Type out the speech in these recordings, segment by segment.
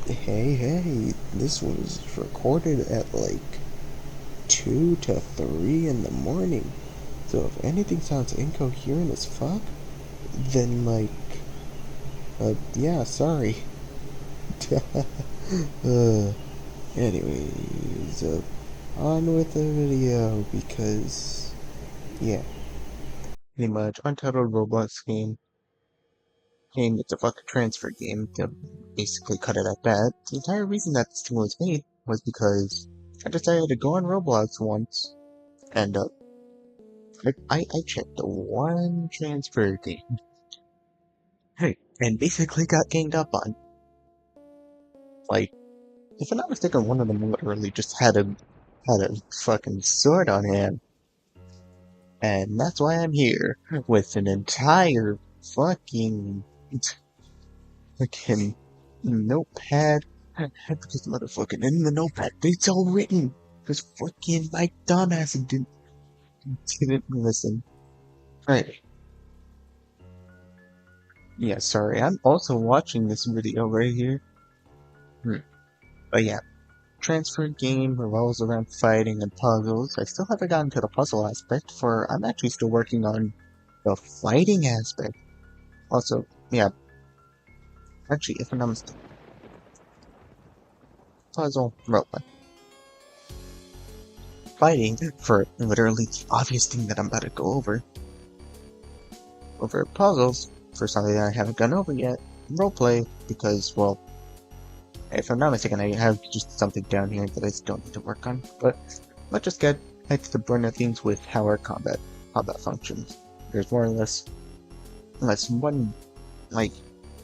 Hey, this was recorded at like 2 to 3 in the morning. So if anything sounds incoherent as fuck, then yeah, sorry. uh, anyways, on with the video because, yeah. Pretty much, untitled Roblox game, it's a fucking transfer game to basically cut it at that. The entire reason that this thing was made was because I decided to go on Roblox once and I checked the one transfer game. Hey, and basically got ganged up on. Like, if I'm not mistaken, one of them literally just had a fucking sword on hand, and that's why I'm here with an entire fucking fucking notepad. Because motherfucking in the notepad, it's all written. Because fucking my dumbass didn't listen. Right. Yeah, sorry. I'm also watching this video right here. Hmm. But yeah, transfer game revolves around fighting and puzzles. I still haven't gotten to the puzzle aspect, for I'm actually still working on the fighting aspect. Also, yeah, actually, if I'm not mistaken, puzzle, roleplay. Fighting for literally the obvious thing that I'm about to go over puzzles for something that I haven't gone over yet. Roleplay because, well, if I'm not mistaken, I have just something down here that I still need to work on. But let's just get to the burner things with how our combat functions. There's more or less one, like,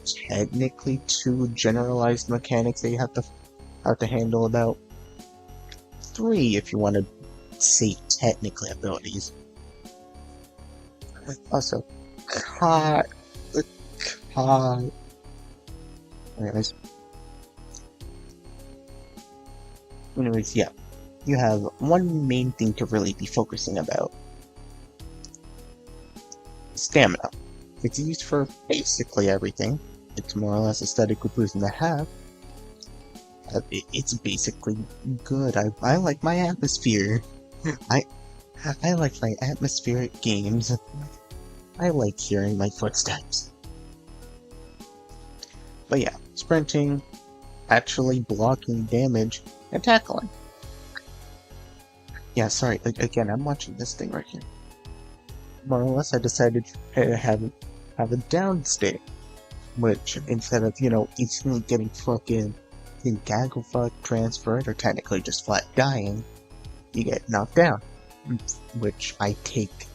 technically two generalized mechanics that you have to handle. About three if you want to say technically abilities. Also, caught the caught. Anyways, yeah, you have one main thing to really be focusing about: stamina. It's used for basically everything. It's more or less aesthetically pleasing to have. It's basically good. I like my atmosphere. I I like my atmospheric games. I like hearing my footsteps. But yeah, sprinting, actually blocking damage, and tackling. Yeah, sorry, again, I'm watching this thing right here. More or less, I decided to have a down state, which instead of, instantly getting fucking gaggle fuck transferred, or technically just flat dying, you get knocked down. Which I take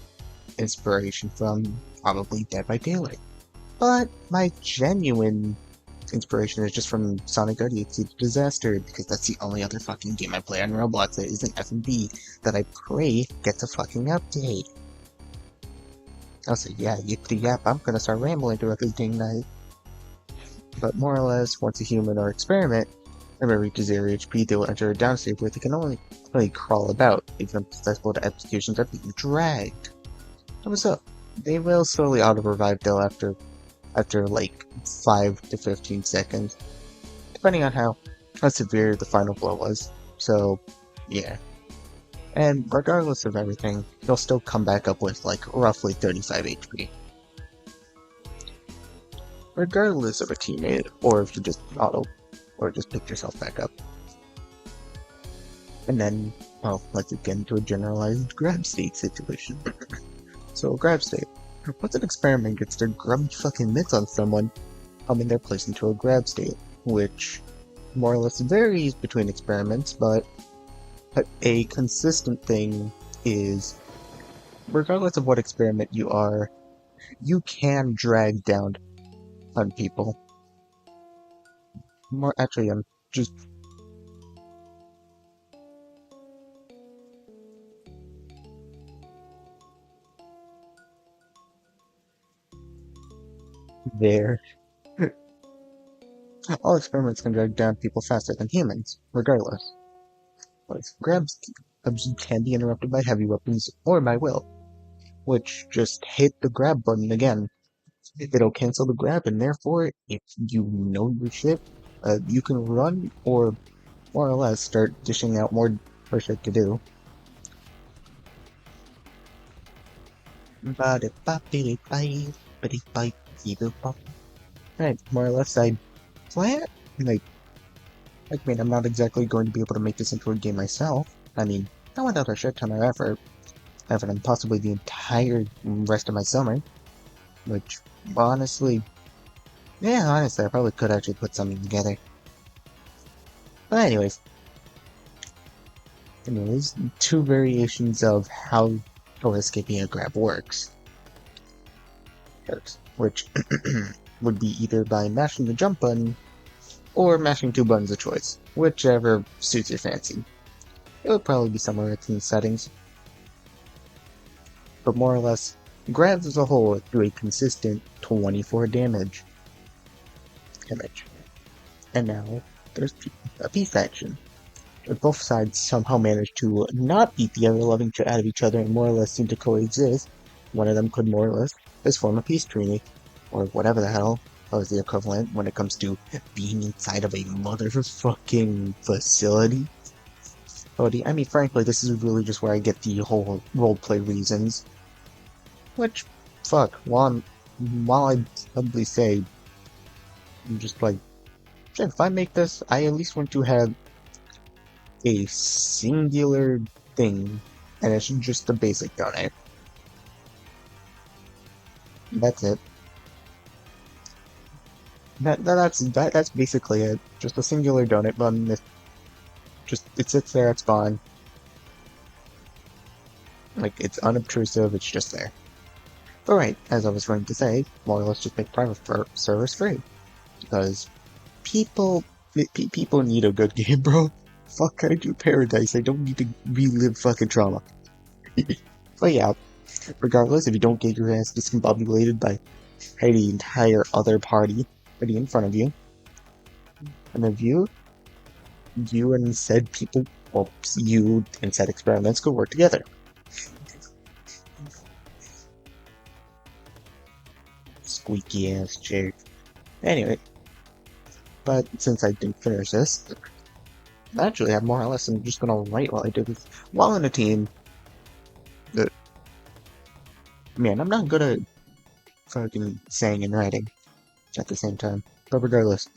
inspiration from probably Dead by Daylight. But my genuine inspiration is just from Sonic ODST Disaster, because that's the only other fucking game I play on Roblox that isn't F&B that I pray gets a fucking update. Also, yeah, yippity yap, I'm gonna start rambling throughout this dang night. But more or less, once a human or experiment ever reaches 0 HP, they will enter a down state where they can only crawl about, even if accessible to executions are being dragged. So, they will slowly auto-revive though after like 5 to 15 seconds, depending on how severe the final blow was. So, yeah. And regardless of everything, you'll still come back up with like roughly 35 HP. Regardless of a teammate, or if you just or just pick yourself back up. And then, well, let's get into a generalized grab state situation. So, grab state. Once an experiment gets their grubby fucking mitts on someone, they're placed into a grab state, which more or less varies between experiments, but a consistent thing is, regardless of what experiment you are, you can drag down on people. More actually, I'm just there. All experiments can drag down people faster than humans, regardless. But grabs can be interrupted by heavy weapons or by will, which just hit the grab button again. It'll cancel the grab, and therefore, if you know your shit, you can run or more or less start dishing out more shit to do. Right, more or less I plan like I mean I'm not exactly going to be able to make this into a game myself. I mean, I went out a shit ton of effort and possibly the entire rest of my summer, which honestly, yeah, honestly I probably could actually put something together. But anyways, two variations of how escaping a grab works, which would be either by mashing the jump button or mashing two buttons of choice, whichever suits your fancy. It would probably be somewhere in the settings, but more or less, grabs as a whole do a consistent 24 damage. And now, there's a peace action. If both sides somehow manage to not beat the ever-loving shit out of each other and more or less seem to coexist, one of them could more or less just form a peace treaty, or whatever the hell is the equivalent when it comes to being inside of a motherfucking facility. I mean, frankly, this is really just where I get the whole roleplay reasons. Which, fuck, while I'd probably say, I'm just like, shit, if I make this, I at least want to have a singular thing, and it's just a basic donate. That's it. That's basically it. Just a singular donate button. It sits there at spawn. Like, it's unobtrusive, it's just there. But right, as I was going to say, more or less just make private servers free. Because people need a good game, bro. Fuck, I do Paradise. I don't need to relive fucking trauma. But yeah, regardless, if you don't get your ass discombobulated by the entire other party ready in front of you, and then you and said people, well, you and said experiments could work together. Squeaky ass chair. Anyway, but since I didn't finish this, actually, I more or less am just gonna write while I do this. While in a team, man, I'm not good at fucking saying and writing at the same time. But regardless,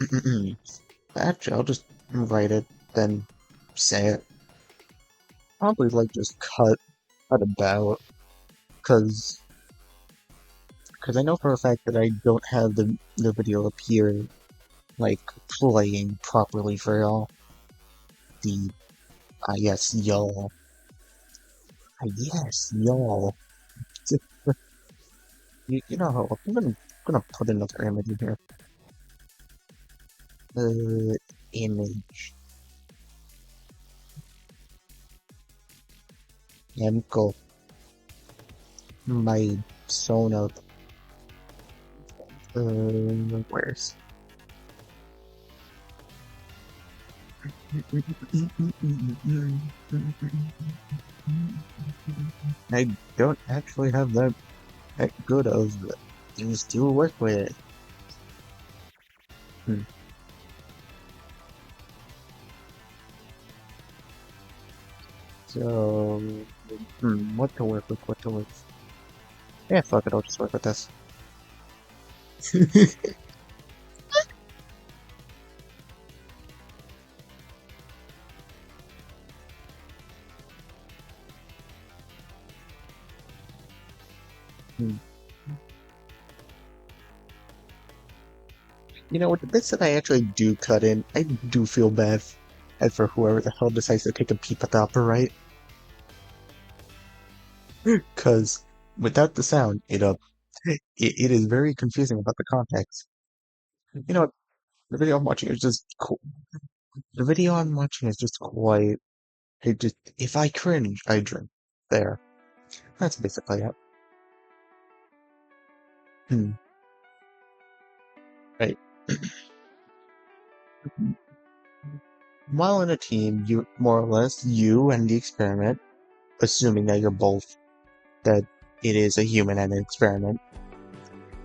actually, I'll just write it, then say it. Probably like just cut about, cause I know for a fact that I don't have the video appear like playing properly for y'all. The yes, y'all. Yes, y'all. You know how I'm gonna put another image in here. Image. Emco. My Sona. Where's? I don't actually have that good of things to work with. So, what to work with? Yeah, fuck it, I'll just work with this. You know, with the bits that I actually do cut in, I do feel bad for whoever the hell decides to take a peep at the upper right. Because without the sound, it is very confusing about the context. You know what? The video I'm watching is just cool. The video I'm watching is just quite. If I cringe, I drink. There. That's basically it. Right. While in a team, you more or less you and the experiment, assuming that that it is a human and an experiment,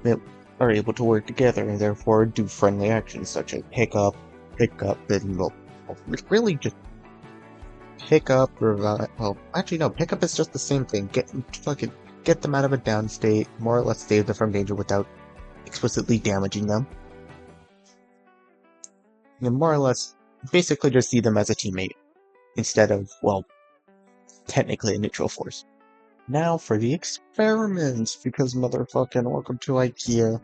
that are able to work together and therefore do friendly actions such as pick up, pick up and really just pick up, revive. Well, actually no, pick up is just the same thing. Get them out of a down state, more or less save them from danger without explicitly damaging them. And more or less, basically just see them as a teammate instead of, well, technically a neutral force. Now for the experiments, because motherfucking welcome to IKEA.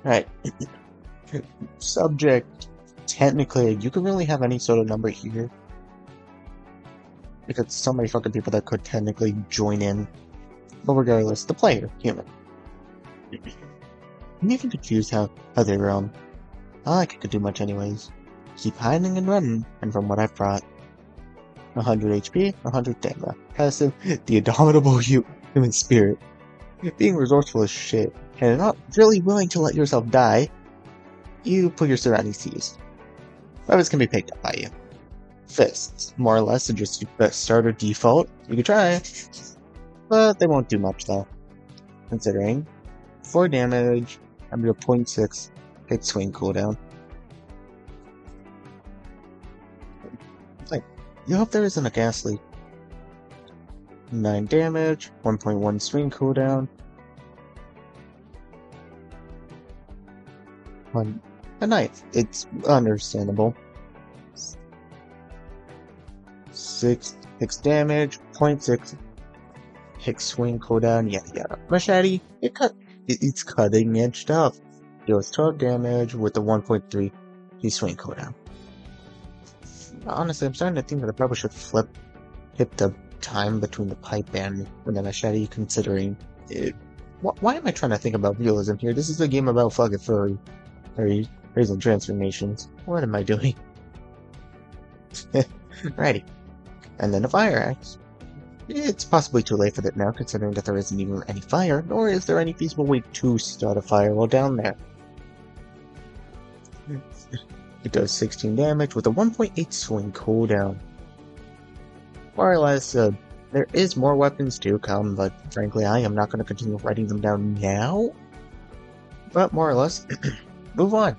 Alright. Subject. Technically, you can really have any sort of number here. Because so many fucking people that could technically join in. But regardless, the player, human. I'm even confused how they roam. I like it to do much anyways. Keep hiding and running, and from what I've brought. 100 HP, 100 stamina. Passive, the indomitable human spirit. Being resourceful as shit, and not really willing to let yourself die, you put your surroundings to use. Weapons can be picked up by you. Fists, more or less, are just your starter default. You can try, but they won't do much though. Considering 4 damage, and your 0.6 hit swing cooldown. Like, you hope there isn't a gas leak. 9 damage, 1.1 swing cooldown. A knife, it's understandable. 6 damage, 0.6 hit swing cooldown, yada yada. Machete, it's cutting edge stuff. Deals 12 damage with the 1.3 hit swing cooldown. Honestly, I'm starting to think that I probably should hit the time between the pipe and the machete, considering it. Why am I trying to think about realism here? This is a game about fucking furries and transformations. What am I doing? Righty. And then a fire axe. It's possibly too late for that now, considering that there isn't even any fire, nor is there any feasible way to start a fire while down there. It does 16 damage with a 1.8 swing cooldown. More or less, there is more weapons to come, but frankly, I am not going to continue writing them down now. But more or less, move on.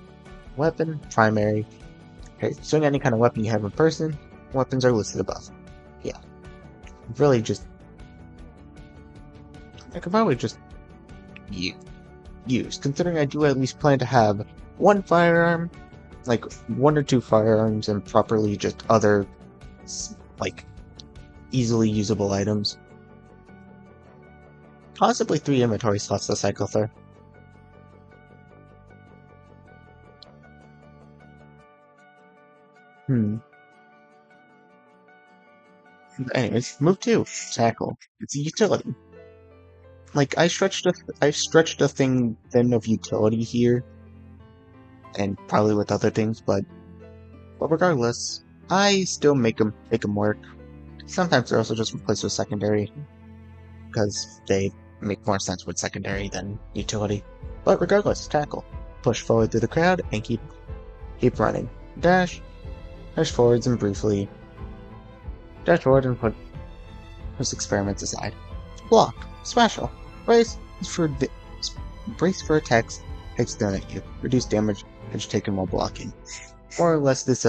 Weapon, primary. Okay, swing any kind of weapon you have in person. Weapons are listed above. Yeah. Really just... I could probably just use, considering I do at least plan to have one firearm, like 1 or 2 firearms, and properly just other, like, easily usable items. Possibly 3 inventory slots to cycle through. Anyways, move 2. Tackle. It's a utility. Like, I stretched a thing thin of utility here, and probably with other things, but regardless, I still make them work. Sometimes they're also just replaced with secondary, because they make more sense with secondary than utility. But regardless, tackle. Push forward through the crowd and keep running. Dash forwards and briefly. Dash forward and put those experiments aside. Block. Special. Brace for attacks thrown at you. Reduce damage taken while blocking. More or less, this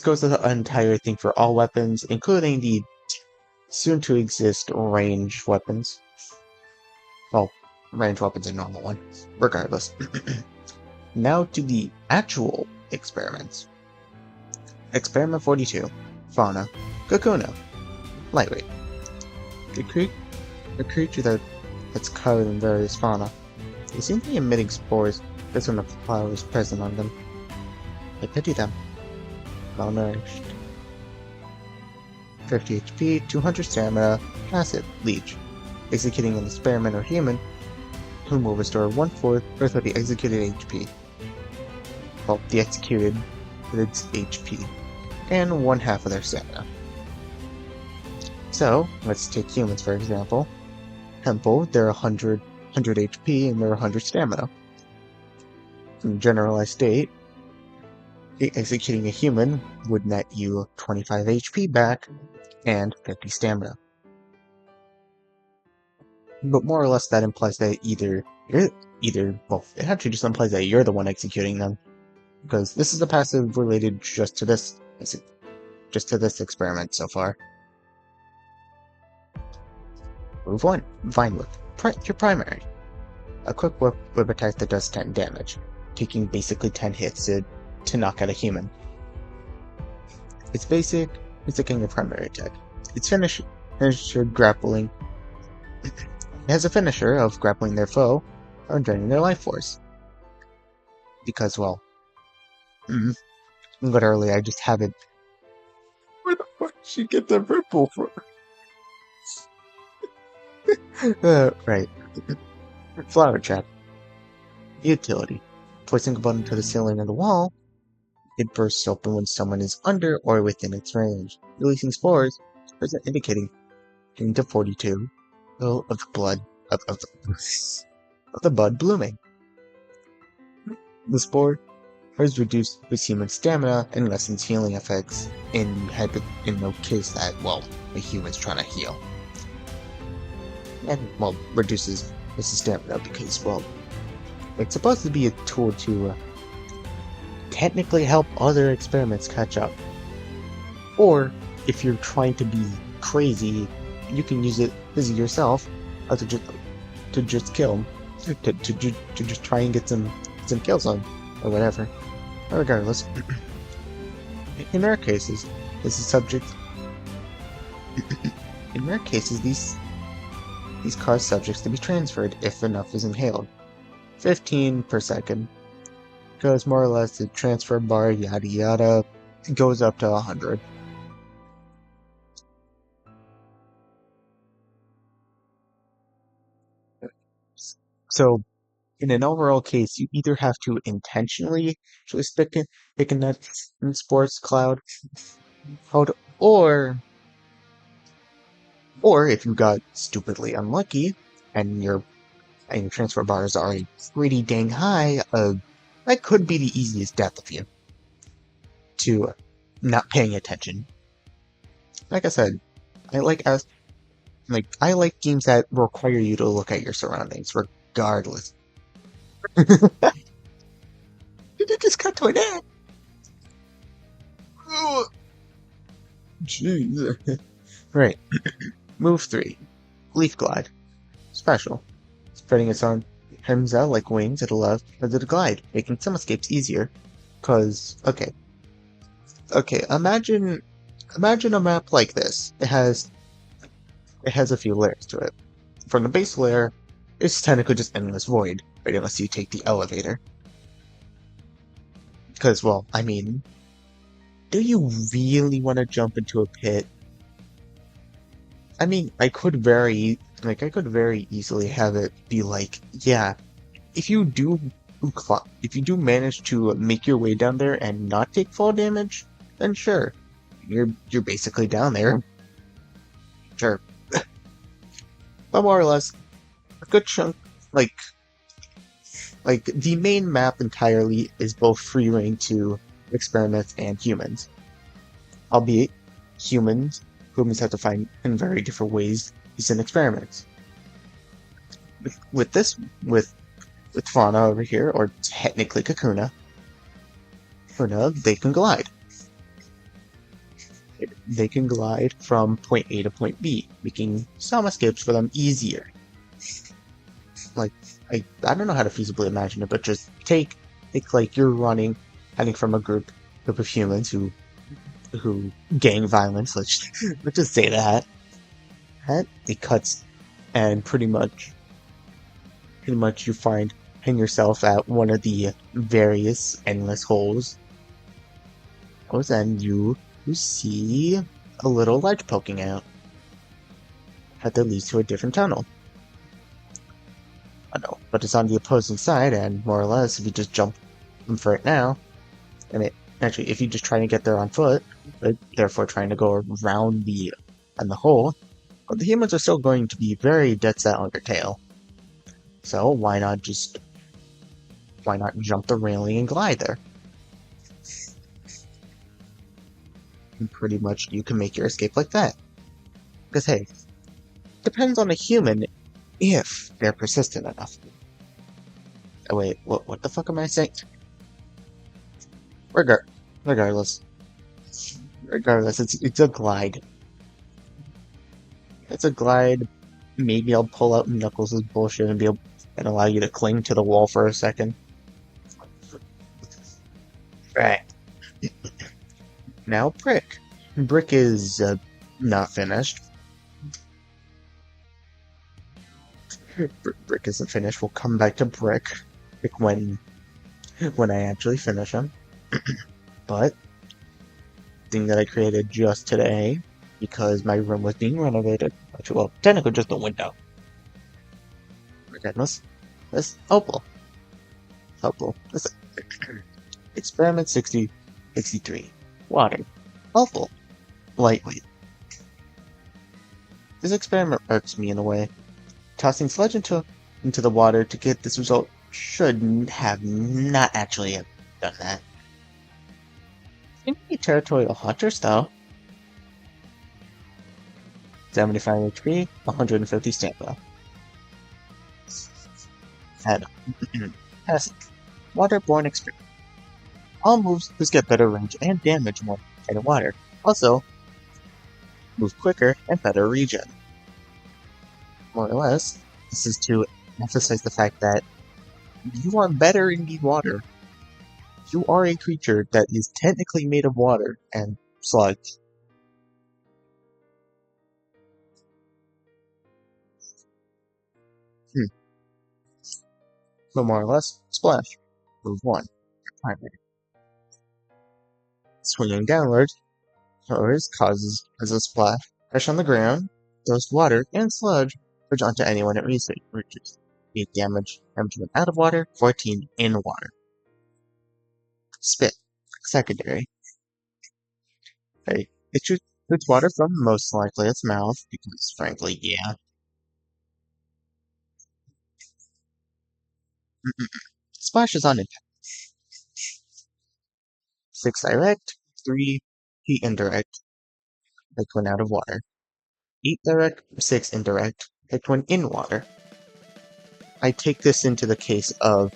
goes to the entire thing for all weapons, including the soon-to-exist range weapons. Well, range weapons are normal ones, regardless. Now to the actual experiments. Experiment 42. Fauna. Kakuna. Lightweight. A creature that's covered in various fauna. They seem to be emitting spores based on the flowers present on them. I pity them. Malnourished. 50 HP, 200 stamina, passive, leech. Executing an experiment or human, whom will restore 1/4 of the executed HP. Well, the executed its HP, and 1/2 of their stamina. So, let's take humans for example. Temple, they're 100 HP and they're 100 stamina. In generalized state, executing a human would net you 25 HP back and 50 stamina. But more or less that implies that well, it actually just implies that you're the one executing them. because this is a passive related just to this experiment so far. Move 1. Vine Whip. Your primary. A quick whip attack that does 10 damage, taking basically 10 hits to knock out a human. It's basic, it's a king of primary attack. Its finisher grappling. It has a finisher of grappling their foe or draining their life force. Because, well, literally, I just haven't. Where the fuck did she get the ripple from? Right. Flower Trap. Utility. Placing a button to the ceiling or the wall, it bursts open when someone is under or within its range, releasing spores, indicating to 42 of the blood of the bud blooming. The spore has reduced human stamina and lessens healing effects in the case that, well, a human's trying to heal. And, well, reduces his stamina because, well, it's supposed to be a tool to technically help other experiments catch up. Or, if you're trying to be crazy, you can use it as yourself to just kill him, to just try and get some kills on, or whatever. Regardless, in rare cases, this is subject. In rare cases, these cause subjects to be transferred if enough is inhaled. 15 per second. Because more or less the transfer bar, yada yada, goes up to 100. So, in an overall case, you either have to intentionally just pick a nut in sports cloud, or if you got stupidly unlucky and your transfer bars are pretty dang high, that could be the easiest death of you. To not paying attention. Like I said, I like games that require you to look at your surroundings, regardless. Did it just cut to an end? Oh, jeez. Right. Move 3. Leaf Glide. Special. Spreading its arms out like wings, it allows it to glide, making some escapes easier. Cause, okay, imagine a map like this. It has a few layers to it. From the base layer, it's technically just endless void, right, unless you take the elevator. Because, well, I mean, do you really want to jump into a pit? I mean, I could very easily have it be like, yeah, if you do manage to make your way down there and not take fall damage, then sure, you're basically down there. Sure. But more or less, a good chunk, like the main map entirely is both free reign to experiments and humans. Albeit, humans have to find in very different ways these in experiments. With Fauna over here, or technically Kakuna, they can glide. They can glide from point A to point B, making some escapes for them easier. Like, I don't know how to feasibly imagine it, but just take like you're running, heading from a group of humans who gang violence. Let's just say that. It cuts, and pretty much you find yourself at one of the various endless holes. Then you see a little ledge poking out that leads to a different tunnel. I know, but it's on the opposing side, and more or less, if you just jump for it now, and if you just try to get there on foot, therefore trying to go around the hole, well, the humans are still going to be very dead set on your tail. So why not jump the railing and glide there? And pretty much you can make your escape like that. Because hey, depends on the human if they're persistent enough. Oh wait, what the fuck am I saying? Regar- regardless, regardless, it's a glide. It's a glide. Maybe I'll pull out Knuckles' bullshit and be able and allow you to cling to the wall for a second. Right. Now Brick. Brick is not finished. Brick isn't finished. We'll come back to Brick when I actually finish him. But thing that I created just today because my room was being renovated. Actually, well, technically just the window. Regardless, this Opal. This Experiment 63. Water. Opal. Lightweight. This experiment irks me in a way. Tossing sludge into the water to get this result should have not actually have done that. Can be territorial hunters though. 75 HP, 150 stamina. Head. Passive. Waterborne experiment. All moves just get better range and damage more in water. Also, move quicker and better regen. More or less, this is to emphasize the fact that you are better in the water. You are a creature that is technically made of water and sludge. But more or less, splash. Move 1. Primary. Swinging downward, causes as a splash. Pressure on the ground, throws water and sludge onto anyone it reaches. 8 damage when out of water, 14 in water. Spit. Secondary. Okay. It shoots water from most likely its mouth, because frankly, yeah. Splash is on impact. 6 direct, 3 heat indirect, picked when out of water. 8 direct, 6 indirect, picked when in water. I take this into the case of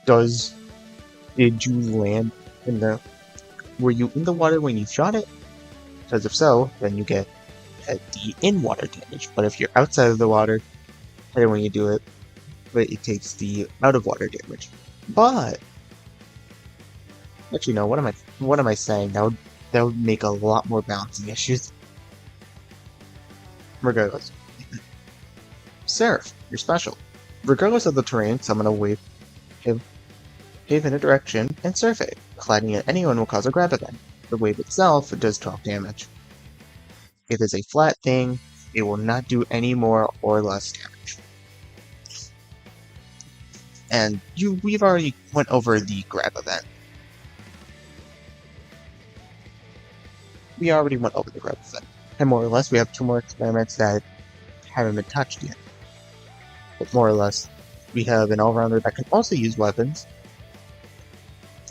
did you land in the were you in the water when you shot it? Because if so, then you get the in water damage. But if you're outside of the water, then when you do it, it takes the out of water damage. But actually, no. What am I saying? That would make a lot more balancing issues. Regardless, Seraph, you're special. Regardless of the terrain, summon a wave in a direction and surf it. Colliding at anyone will cause a grab event. The wave itself does 12 damage. It is a flat thing. It will not do any more or less damage. And we've already went over the grab event. We already went over the grab event. And more or less, we have 2 more experiments that haven't been touched yet. But more or less, we have an all-rounder that can also use weapons.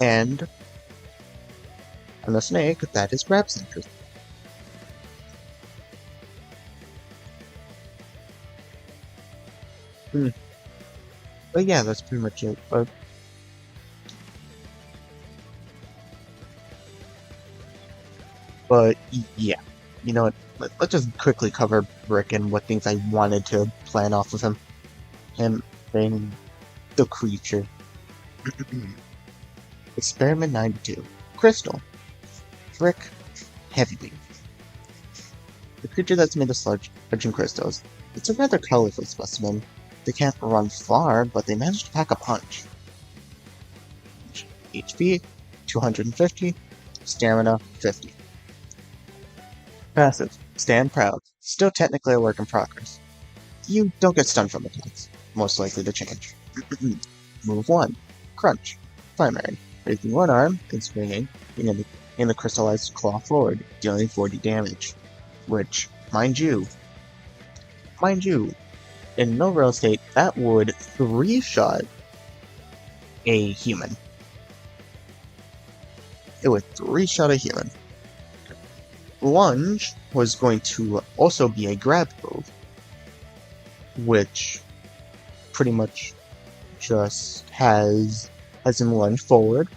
And a snake that is grab centered. But yeah, that's pretty much it. But yeah, you know what? Let's just quickly cover Brick and what things I wanted to plan off of him. Him being the creature. Experiment 92. Crystal. Brick. Heavy Beam. The creature that's made of sludge and crystals. It's a rather colorful specimen. They can't run far, but they manage to pack a punch. HP 250, stamina 50. Passive, stand proud, still technically a work in progress. You don't get stunned from attacks, most likely to change. Move 1, crunch, primary, raising one arm and swinging in the crystallized claw forward, dealing 40 damage. Which, mind you, in no real state, that would 3-shot a human. It would 3-shot a human. Lunge was going to also be a grab move, which pretty much just has him lunge forward,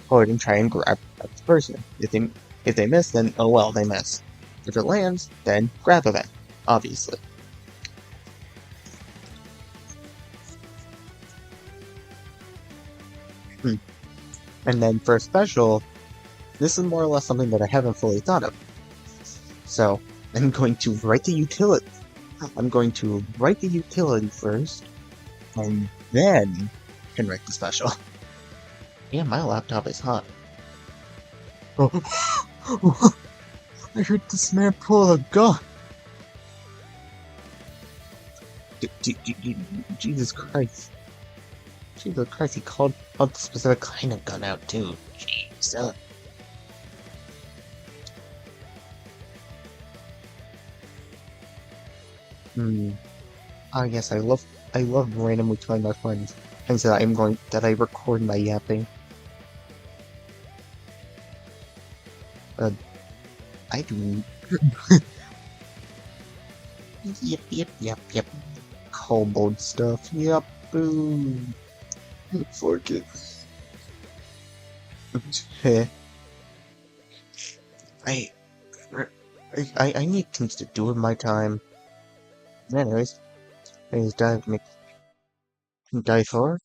forward and try and grab the person. If they miss, then oh well, they miss. If it lands, then grab event, obviously. And then for a special, this is more or less something that I haven't fully thought of. So I'm going to write the utility. I'm going to write the utility first, and then can write the special. Yeah, my laptop is hot. Oh, I heard this man pull a gun. Jesus Christ. Jesus Christ, he called the specific kind of gun out too. Jeez. Yes, I love randomly telling my friends things that I record my yapping. I do. Yep. Kobold stuff. Yep. Boom. Fork it. I need things to do with my time. Anyways, dive forward.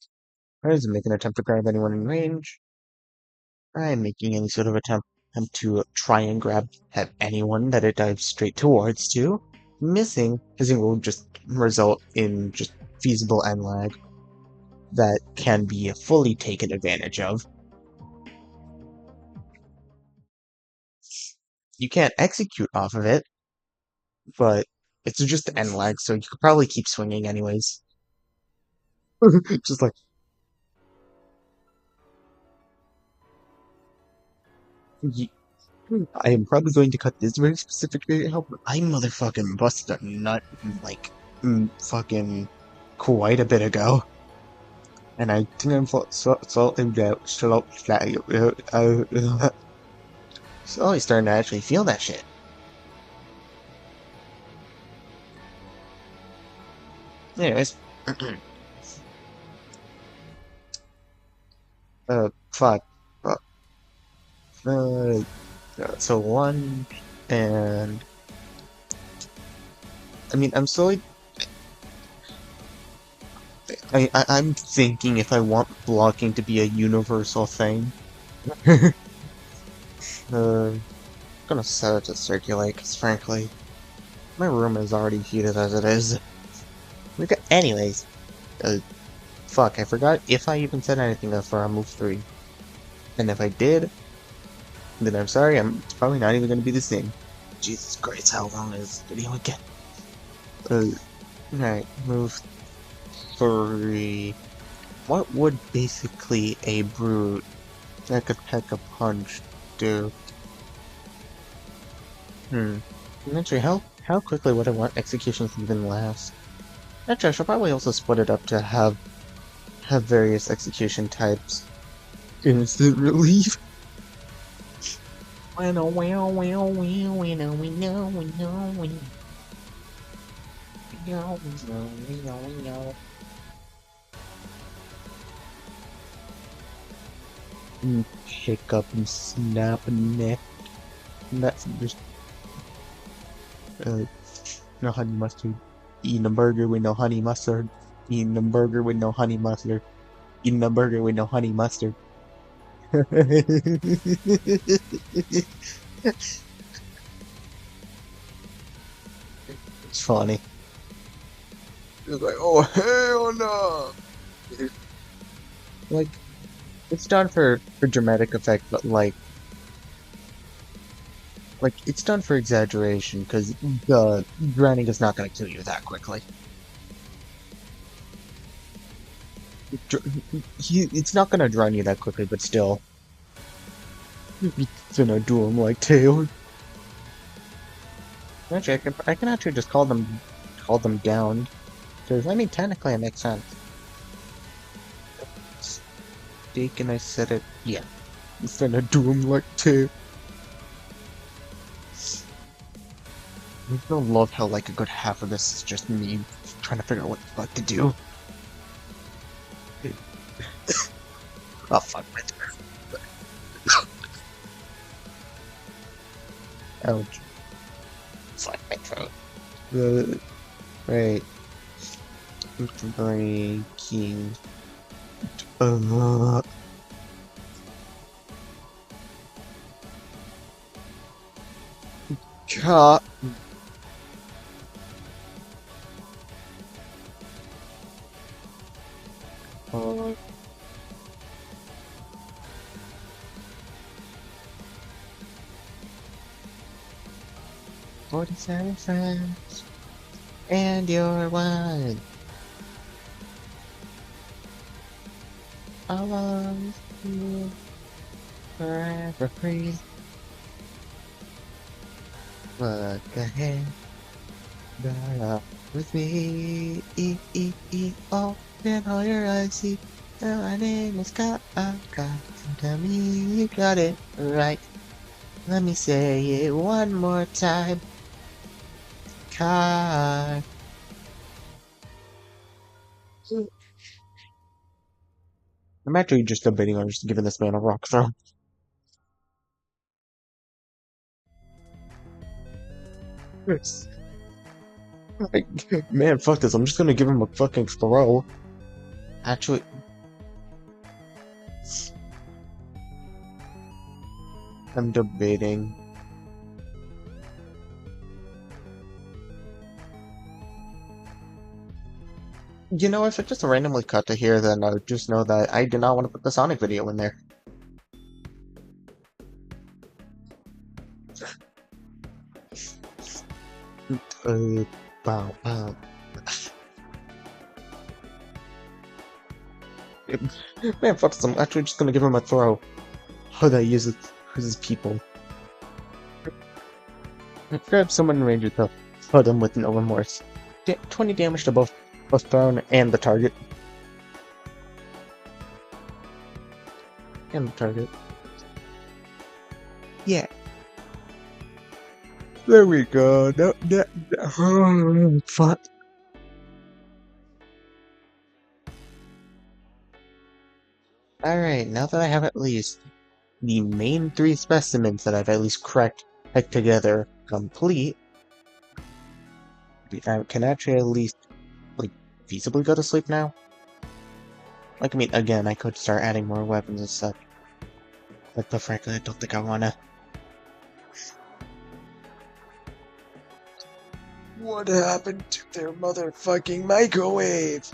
I doesn't make an attempt to grab anyone in range. I'm making any sort of attempt to try and have anyone that it dives straight towards to. Missing will just result in just feasible end lag that can be fully taken advantage of. You can't execute off of it, but it's just end lag, so you could probably keep swinging anyways. Just like, I am probably going to cut this very specific video out, but I motherfucking busted a nut like fucking quite a bit ago. And I think I'm slowly starting to actually feel that shit. Anyways. Fuck. So one, and I mean, I'm slowly. I'm thinking if I want blocking to be a universal thing. I'm gonna set it to circulate, because frankly, my room is already heated as it is. Anyways, fuck, I forgot if I even said anything for move 3. And if I did, then I'm sorry, it's probably not even gonna be the same. Jesus Christ, how long is this video again? Alright, move 3. What would basically a brute that could pack a punch do? Actually, how quickly would I want executions to even last? Actually, I should probably also split it up to have various execution types. Instant relief. Pick up and snap a neck. That's just no honey mustard. Eating a burger with no honey mustard. Eating a burger with no honey mustard. Eating a burger with no honey mustard. It's funny. It's like, oh hell no! Like, it's done for dramatic effect, but like it's done for exaggeration, because drowning is not going to kill you that quickly. It's not going to drown you that quickly, but still. It's gonna do him like tail. Actually, I can actually just call them down. Because, I mean, technically it makes sense. Can I set it? Yeah. It's gonna do him like tail. I don't love how, like, a good half of this is just me trying to figure out what the fuck to do. Oh, fuck, my turn. Ouch. It's like my throat. Uh, right. Breaking. Uh, Cut. 47 friends, and you're one. I'll always be forever free. Look ahead, better with me. Open all your eyes, see. My name is God. Tell me you got it right. Let me say it one more time. Kai. I'm actually just debating on just giving this man a rock throw. Yes. Like, man, fuck this. I'm just gonna give him a fucking throw. Actually, I'm debating. You know, if it just randomly cut to here, then I would just know that I did not want to put the Sonic video in there. Bow, bow. Man, fuck this. I'm actually just gonna give him a throw. Oh, that uses people. Grab someone in range to hit him with no remorse. 20 damage to both thrown and the target. And the target. Yeah. There we go. Oh, fuck. Alright, now that I have at least the main 3 specimens that I've at least cracked together complete, I can actually at least, like, feasibly go to sleep now. Like, I mean, again, I could start adding more weapons and stuff. But frankly, I don't think I wanna. What happened to their motherfucking microwave?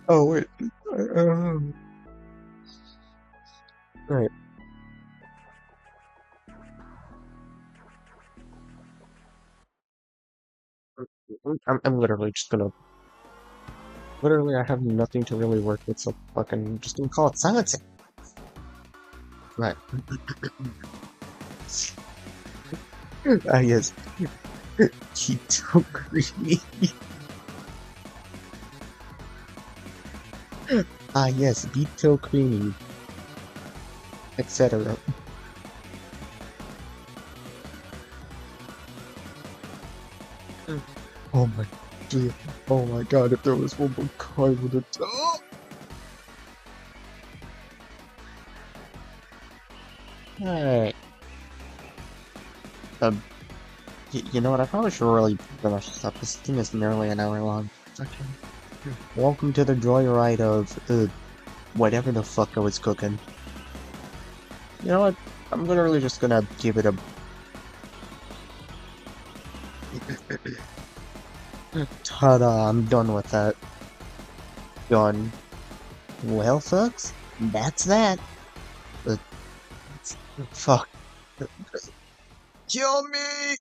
Oh, wait. Right. I'm literally just gonna. Literally, I have nothing to really work with, so fucking just gonna call it silencing. Right. Ah, yes. Keto creamy. Ah, yes. Keto creamy. Etc. Oh my god. Oh my god, if there was one more car with a oh! Alright. You know what? I probably should really finish this up. This thing is nearly an hour long. Okay. Welcome to the joyride of whatever the fuck I was cooking. You know what? I'm literally just gonna give it a. Ta-da! I'm done with that. Done. Well, folks, that's that. Uh, fuck. Kill me!